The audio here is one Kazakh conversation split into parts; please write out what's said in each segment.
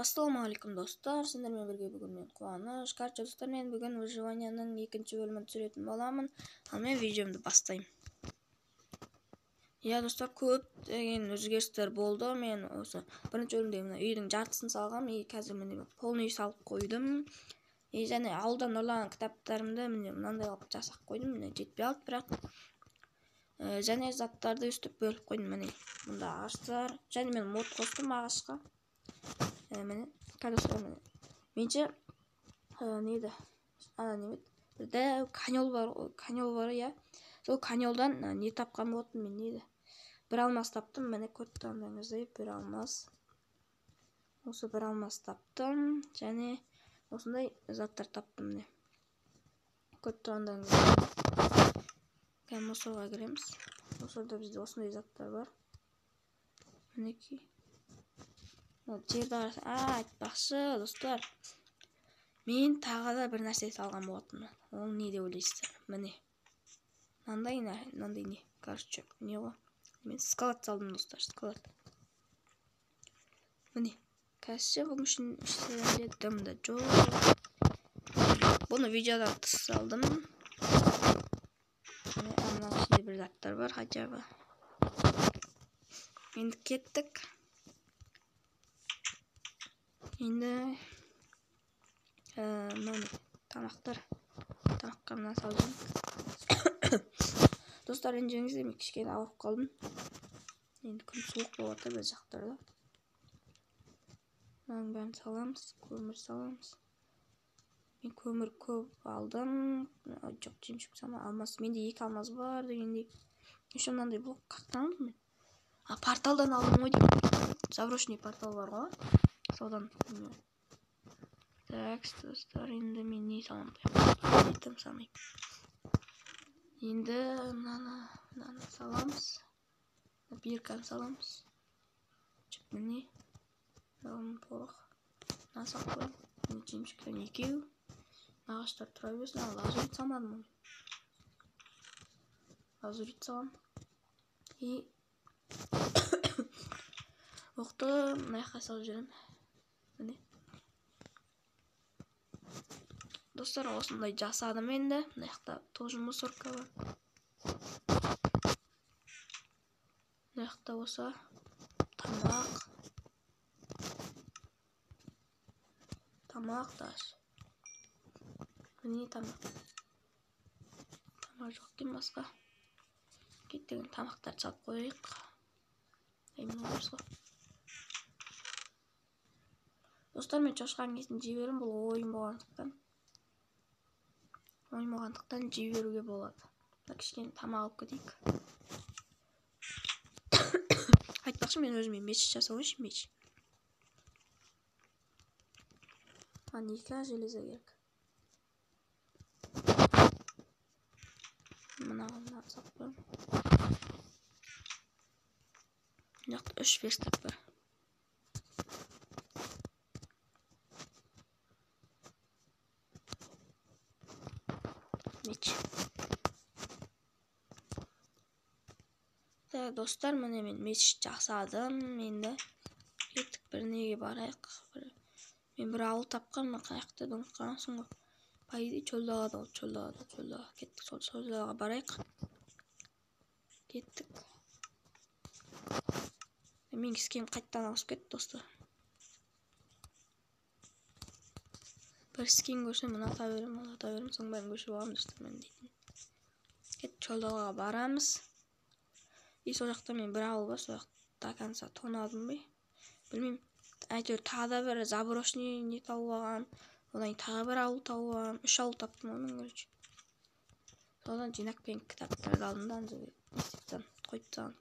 Ассалаумағалейкум достар, сіздермен бірге бүгін мен Қуаныш. Короче достар, мен бүгін выживанияның екінші бөлімін түсіретін боламын. Ал мен видеомды бастаймын. Я достар, көптеген өзгерістер болды. Мен осы бірінші бөлімде мына үйдің жартысын салғам, қазір міне полный салып қойдым. Және ауылдан ұрлаған кітаптарымды міне мынандай қылып жасап қойдым. Міне жетпей алды, бірақ және заттарды өстіп бөліп қойдым. Міне мұнда ағаштар, және мен мод қостым ағашқа. Міне кәдесіздер міне менше неді каньол бар, я сол каньолдан не тапқан болатын мен неді бір алмас таптым. Міне көріп тұрғандарыңыздай бір алмас, осы бір алмас таптым, және осындай заттар таптым. Міне көріп тұрғандарыңыздай кәдімгі мусорға кіреміз. Мусорда бізде осындай заттар бар. Мінекей жерді айтпақшы достар, мен тағы да бір нәрсе салған болатынмын. Ол не деп ойлайсыздар? Міне мынандай не, короче, не ғой, мен скалат салдым достар, скалат. Міне қазір бұның үшін іштерінде дымды жоқ. Бұны видеодан тыс салдым. Мына ішінде бір заттар бар, хотя бы. Енді кеттік. Енді тамаққа мына салдым. Достар, ренжіңіздер, мен кішкене ауырып қалдым. Енді күн суық болады біз жақтарда. Мынаның бәрін саламыз, көмір саламыз. Мен көмір көп алдым. Жоқ, жемшік сама алмас. Менде 2 алмас бар дегендей. Еще мынандай блок қақтан алдым мен. Порталдан алдым ғой деймін. Заброшенный портал бар ғой. Содан. Так, достар, енді мен не саламын? Етім самайым. Енді мынаны саламыз. Бирканы саламыз. Міне. Мынауын порох. Мына салып қойым. Міне жемшіктен 2. Ағаштар тұра берсін. Лазурит салмадым ғой. Лазурит салам. И оқты мына жаққа салып жүрем. Міне. Достар, осындай жасадым енді. Мына жақта тоже мусорка бар. Мына жақта осы тамақ даже. Міне тамақ жоқ екен басқа. Кеттеген тамақтарды салып қойайық. Достар, мен шошқан кезін жей берем, бұл ойын болғандықтан жей беруге болады. Кішкене тамақ алып кетейік. Айтпақшы, мен өзіме меч жасауыншы, меч. Ника железо керек. Мынаны салып қойым. Мына жақта 3 верстак бар. Меч. Достар, міне мен меч жасадым. Енді кеттік бір неге барайық. Мен бір ауыл тапқан, қаяқты ұмытқансың ғой. Пайды чөлдағада. Кеттік, сол чөлдағаға барайық. Кеттік. Мен кескем қайттан ауысып кетті достар. Бір скин көрсем мына ата берем, соң бәрін көшіп алам достар мен дейтін. Кеттік, чөлдағаға барамыз. И сол жақта мен бір ауыл бар, сол жақта конца тонадым бе? Білмеймін. Әйтеуір тағы да бір заброшенный не тауып алған. Одан тағы бір ауыл тауып алған. 3 ауыл таптым ғой мен, короче. Содан жинақ пен кітаптарды алдым да нестептен қойып тастадым.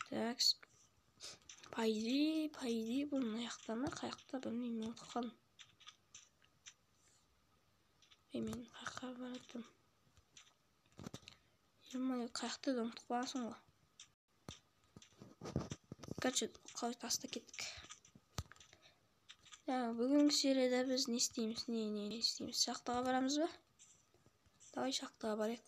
Так. Пайди бұл мына жақта ма? Қаяқта білмеймін, ұмытып қалдым. Мен қаяққа баратырмын. Қаяқты да ұмытып қаласың ғой. Короче, қалай таста кеттік. Бүгінгі серияда біз не істейміз? Не істейміз? Шахтаға барамыз ба? Давай шахтаға барайық.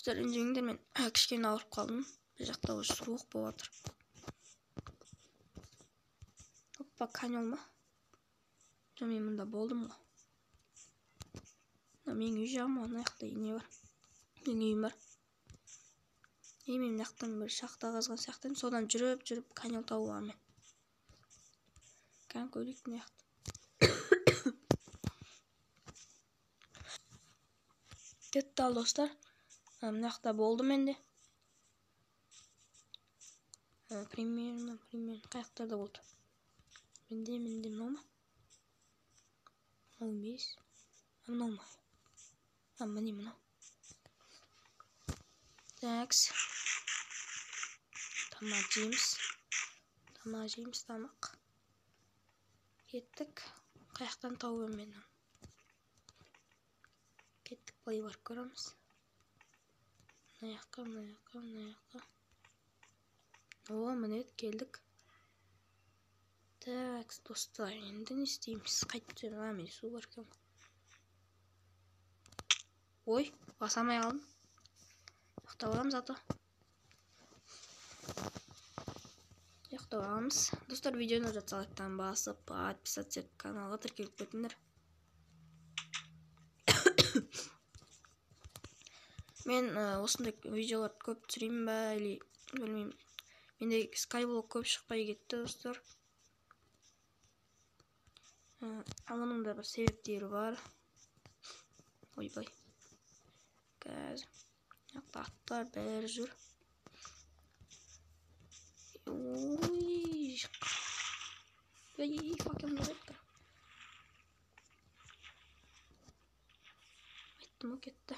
Dostlar, inceğinde men kişkene ağırıp kaldım. Bir жақта уже soğuk болып жатыр. Hoppa, kanyon mu? Мен мында болдым ғой. Менің үй жағым, ана жақта не бар? Менің үйім бар. Мен мына жақтан бір шахта қазған сияқтымын. Содан жүріп каньон тауып аламын. Kan koyduk ne yaptı? Gitti al dostlar. Ne yaptı oldu bende? Premier kayaklarda oldu. Mindim ama. Olmuş. Ama olmuyor. Ama ne mi? Thanks. Tamacıymış tamak. Gittik. Kayaktan tavuğum benim. Gittik bayı var görürüz. Nayakka. Oo, manet geldik. Tak dostlar, енді не істейміз? Қайтып жүрмін, мен су бар екен. Ой, басамай қалдым. Ұйықтап аламыз зато. Ұйықтап аламыз. Достар, видеоны жатса лайктан басып, подписаться етіп каналға тіркеліп кетіңдер. Мен осындай видеоларды көп түсіремін ба, или білмеймін. Менде скайблог көп шықпай кетті, достар. Оның да бір себептері бар. Ойбай. Қазір. Аттар бәрі жүр. Ой. Факел не жетті. Айттым, кетті.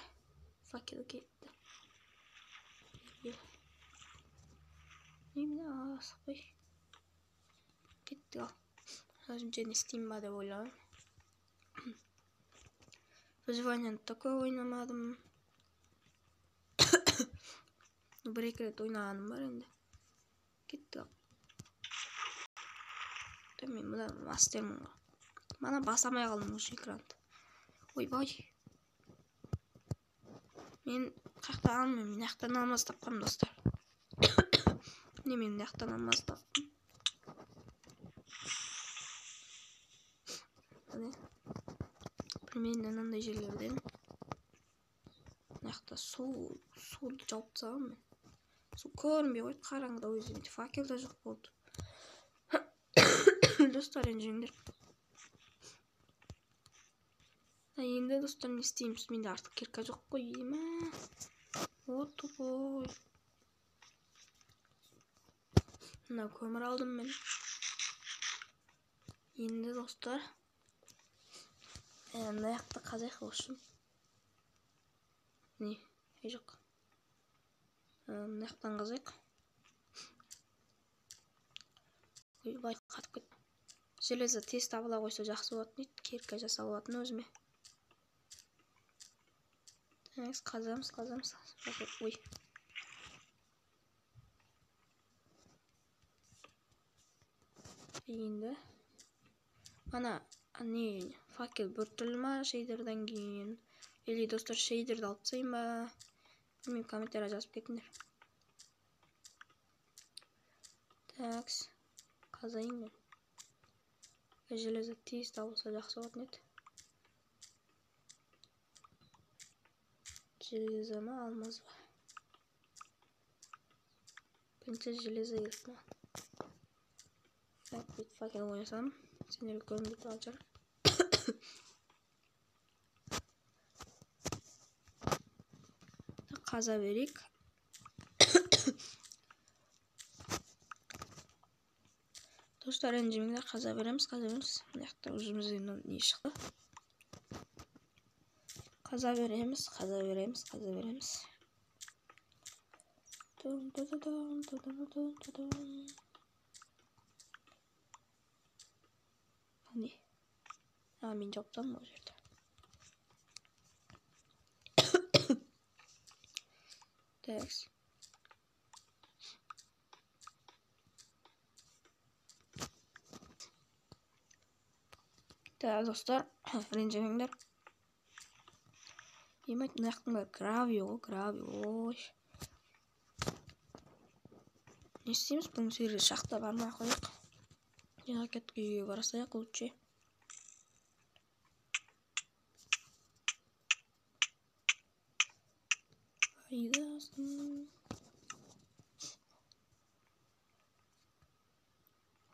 Факел кетті. Немене асықпай. Кетті ал. Өзім не істеймін ба деп ойлаймын. Выживание такое ойнамадым. Бір-екі рет ойнағаным бар енді. Кетті ал. Мен мұда мастермін ғой. Мана басамай қалдым осы экранды. Ойбай. Мен қаяқтан алмаймын. Мен жақтан алмаз тапқам, достар. Не, мен жақтан алмаз таптым. Примерно мынандай жерлерден мына суды жауып тастағанмын мен. Су көрінбей қойды, қараңғыда өзімде факел да жоқ болды. Достар, ренжіңдер. Енді достар, не істейміз? Менде артық кирка жоқ қой, ема. Вот тупой. Мына көмір алдым мен. Енді достар, мына жақта қазақ болсын. Не, жоқ. Мына жақтан қазақ. Ойбай, қатып кетті. Железо тез табыла қойса жақсы болатын еді. Кирка жасап алатын өзіме. Қазамыз. Ой. Енді ана не факел бір түрлі ма шейдерден кейін, или достар шейдерді алып тастайын ба, білмеймін, комментария жазып кетіңдер. Такс, қазайын мен. Железо тез табылса жақсы болатын еді. Железо ма, алмаз ба? Бірінші железо керек ма? Так, факел қойсам, сендер көрінбей тұрған шығар. Қаза берейік. Достар, ренжімеңдер, қаза береміз. Мына жақта өзімізден не шықты? Қаза береміз. Не? Мен жоқтан ол жерде. Такс. Так, достар, ренжімеңдер. Емейт мына жақтың бәрі гравий ғой, гравий. Ой. Не істейміз? Бұның сервері шақта бармай қойық. Жаңа кетіп үйге барасайық лучше. Айдасын.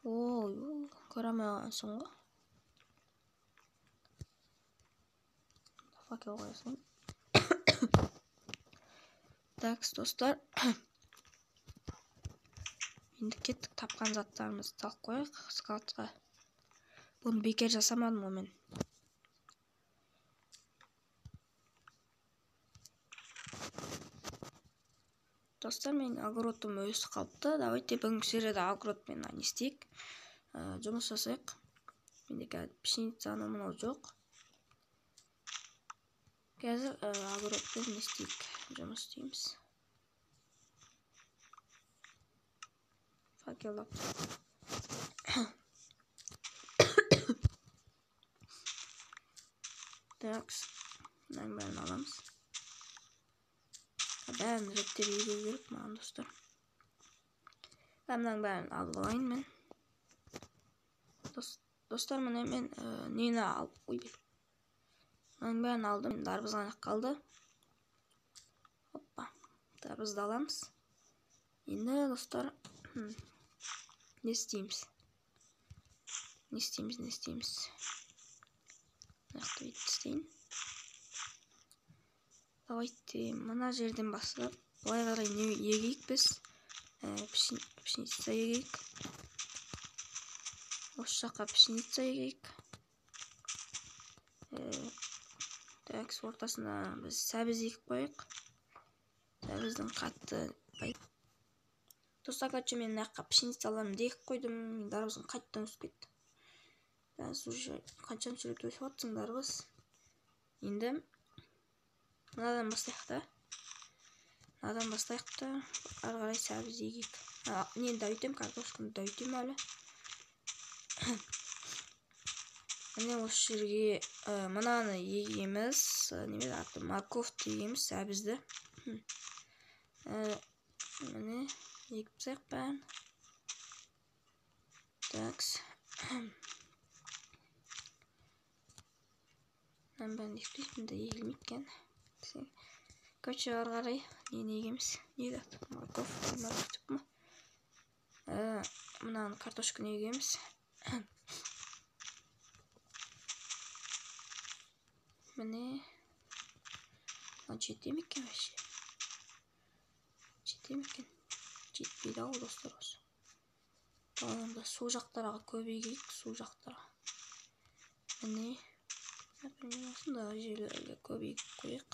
Ой, көремейсің ғой. Факел қойсын. Так, достар. Енді кеттік, тапқан заттарымызды салып қойық скаутқа. Бұны бекер жасамадым ғой мен. Достар, мен огородым өсіп қалыпты. Давайте бүгінгі серияда огородпен не істейік. Жұмыс жасайық. Менде қазір пшеницаны мынау жоқ. Қазір огородпен не істейік. Жұмыс істейміз. Факелдап. Так, мынаның бәрін аламыз. Бәрін реттеп егу керек маған, достар. Мынаның бәрін алып алайын мен. Достар, міне мен нені алып қойдым. Мынаның бәрін алдым. Дарбыз ғана қалды. Hoppa. Дарбызды аламыз. Енді, достар, не істейміз? Не істейміз? Нақты бүйтіп істейін. Давайте мына жерден бастап былай қарай не егейік біз? Пшеница егейік. Осы жаққа пшеница егейік. Так, ортасына біз сәбіз егіп қойық. Сәбіздің қатты бай. Достар, короче, мен мына жаққа пшеницаларымды егіп қойдым. Дарбызым қайттан өсіп кетті. Уже қаншаншы рет өсіп жатсың дарбыз. Енді мынадан бастайық та. Ары қарай сәбіз егейік. Нені дәуітем, картошканы дәуітем әлі. Міне осы жерге мынаны егеміз. Неме аты морковты егеміз, сәбізді. Міне егіп тастайық бәрін. Такс. Мен бәрін егіп де егілмейді. Короче, ары қарай нені егеміз? Нені аты? Морковты. Мынаны картошканы егеміз. Міне жете ме екен вообще? Жетпейді ау, достар, осы. Онда су жақтарға көп егейік, су жақтарға. Міне осында жерлерге көп егіп қойық.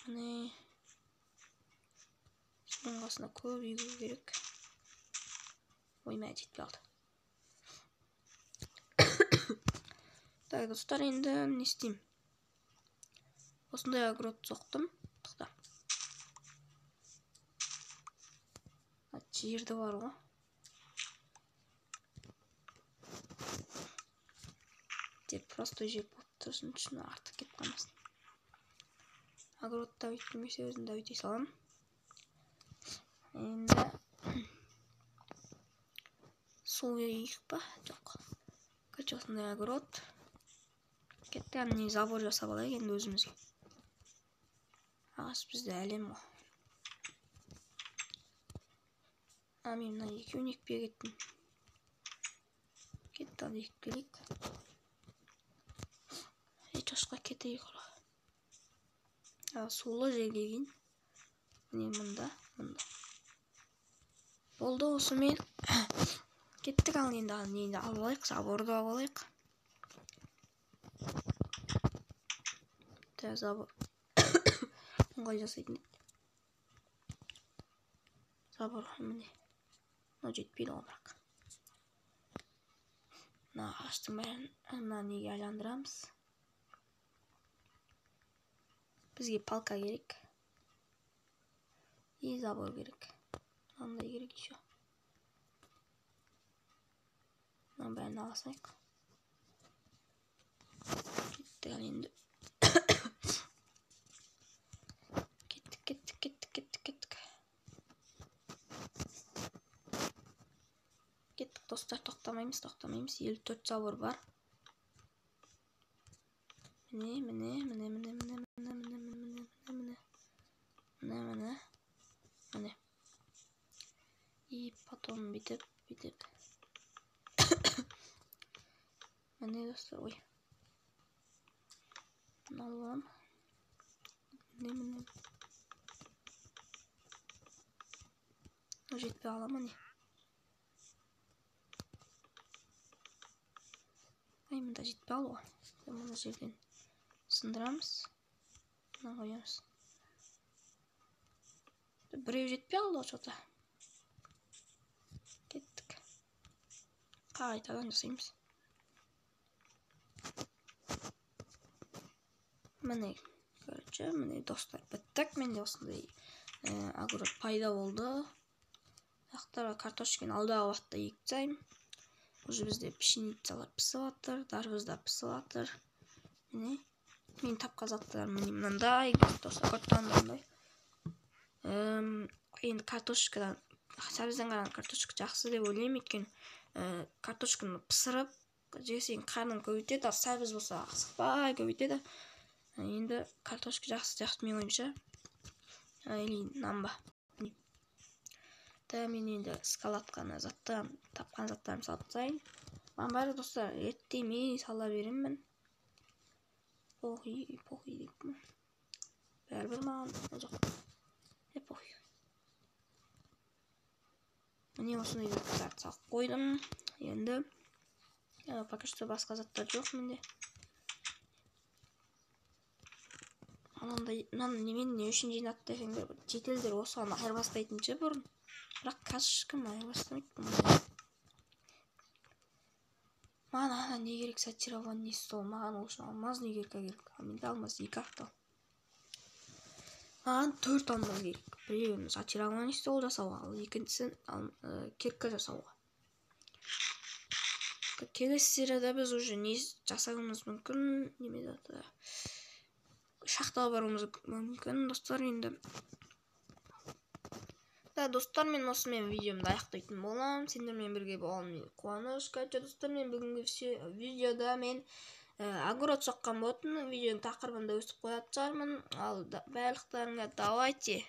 Міне суның қасына көп егу керек. Оймай жетпей алды. Так, достар, енді не істеймін? Осындай огород соқтым. Жерді бар ғой. Тек просто жеп отырсын үшін артық кетіп қалмасын. Огородта өйтпемесе өзін дәуіте салам. Енді су егейік па? Жоқ. Короче, осындай огород. Кетті, не забор жасап алайық енді өзімізге. Ағаш бізде әлем ғой. Мен мына екеуін екпе кеттім. Кетті, ал екіп келейік. Ешқашқа кетейік ола. Сулы жерге кейін. Міне мұнда. Болды, осы мен кеттік, ал енді нені алып алайық, заборды алып алайық. Забор. Оңғай жасайтын еді. Забор, міне. Мына жетпейді ол бірақ. Мына ағаштың бәрін мына неге айландырамыз. Бізге палка керек. И забор керек. Мынандай керек еще. Мына бәрін аласайық. Кеттік енді. достар, тоқтамаймыз. 54 забор бар. Міне. И потом бүйтіп. Міне достар, ой. Аламын. Міне. Жетпей аламын, не? Ай, мында жетпей алуға. Мына жерден сындырамыз. Мына қоямыз. Біреу жетпей алды что-то. Кеттік. Қайтадан жасаймыз. Міне, короче, міне достар, біттік. Менде осындай огород пайда болды. Ақтарға картошканы алдағы уақытта егіп. Уже бізде пшеницалар пісіп жатыр, дарбызда пісіп жатыр. Міне, мен тапқан заттарым міне мынандай, достар, көттандырымдай. Енді картошкадан, сәбізден қараған картошка жақсы деп ойлаймын, өйткені картошканы пісіріп, жесең қарның көбейтеді, ал сәбіз болса асықпай көбейтеді. Енді картошка жақсы мен ойымша. Или нанба. Мен енді скалатканы тапқан заттарым салып тастайын. Маған бәрі достар, еттемей сала беремін. Похуй деймін. Бәрібір маған жоқ. Похуй. Міне осындай заттарды салып қойдым. Енді пока что басқа заттар жоқ менде. Мынаны немен не үшін жинатты десеңдер, шетелдер осыған айырбастайтыншы бұрын. Бірақ қазір ешкім айырбастамайды. Маған ана не керек, сортированный стол. Маған үшін алмаз не керек. Менде алмаз 2 ақтал. Маған 4 алмаз керек. Біреуін сортированный стол жасауға, ал екіншісін кирка жасауға. Келесі серияда біз уже не жасауымыз мүмкін, немеді аты. Шахтаға баруымыз мүмкін, достар. Енді достар, мен осымен видеомды аяқтайтын болам. Сендермен бірге болғаныма қуаныш. Достар, мен бүгінгі видеода мен огород соққан болатын. Видеоның тақырыбында өстіп қоятын шығармын. Ал барлықтарыңа давайте